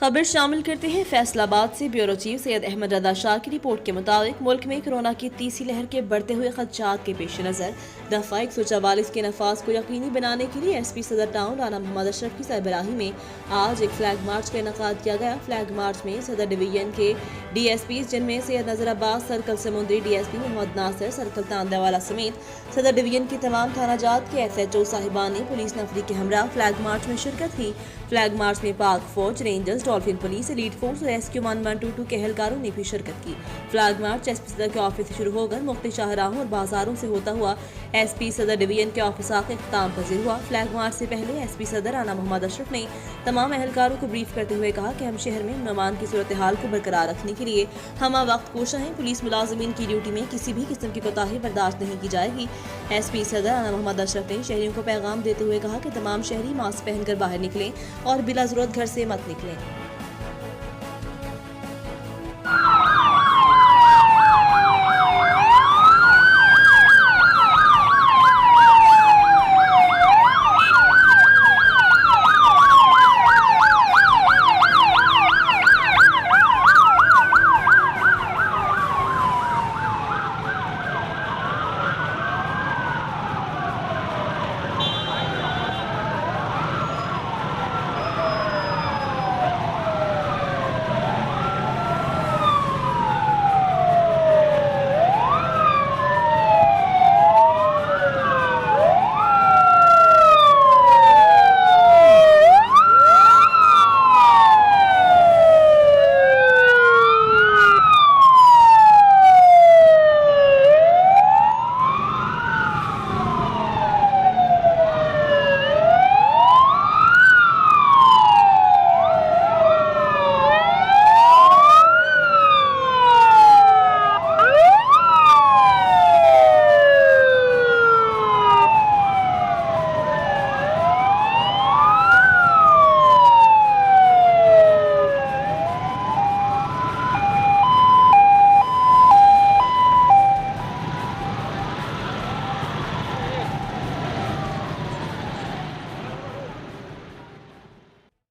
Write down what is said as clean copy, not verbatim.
खबर शामिल करते हैं फैसलाबाद से। ब्यूरो चीफ सैयद अहमद रजा शाह की रिपोर्ट के मुताबिक मुल्क में कोरोना की तीसरी लहर के बढ़ते हुए खदशात के पेश नज़र दफा 144 के नफाज को यकीनी बनाने के लिए एसपी सदर टाउन राना मोहम्मद अशरफ की सरबराही में आज एक फ्लैग मार्च का इनेकाद किया गया। फ्लैग मार्च में सदर डिवीजन के DSP जिनमें सैयद नजर अब्बास, सर्कल समुंदरी DSP मोहम्मद नासिर, सर्कल तांदावाला समेत सदर डिवीजन की तमाम थाना जात के SHO साहिबान ने पुलिस नफरी के हमरा फ्लैग मार्च में शिरकत की। फ्लैग मार्च में पाक फौज, rangers, dolphin police, elite force और रेस्क्यू 1122 के एहलकारों ने भी शिरकत की। फ्लैग मार्च एसपी सदर के ऑफिस से शुरू होकर मुख्तलिफ शाहराहों और बाजारों से होता हुआ एसपी सदर डिवीजन के ऑफिस आकर इख्तिताम पजीर हुआ। फ्लैग मार्च से पहले एसपी सदर राना मोहम्मद अशरफ ने तमाम एहलकारों को ब्रीफ करते हुए कहा कि हम शहर में अमन की सूरत हाल को बरकरार रखने के लिए हमा वक्त कोशा हैं। पुलिस मुलाजिमीन की ड्यूटी में किसी भी किस्म की कोताही बर्दाश्त नहीं की जाएगी। एसपी सदर राना मोहम्मद अशरफ ने शहरियों को पैगाम देते हुए कहा कि तमाम शहरी मास्क पहनकर बाहर निकलें और बिला जरूरत घर से मत निकलें।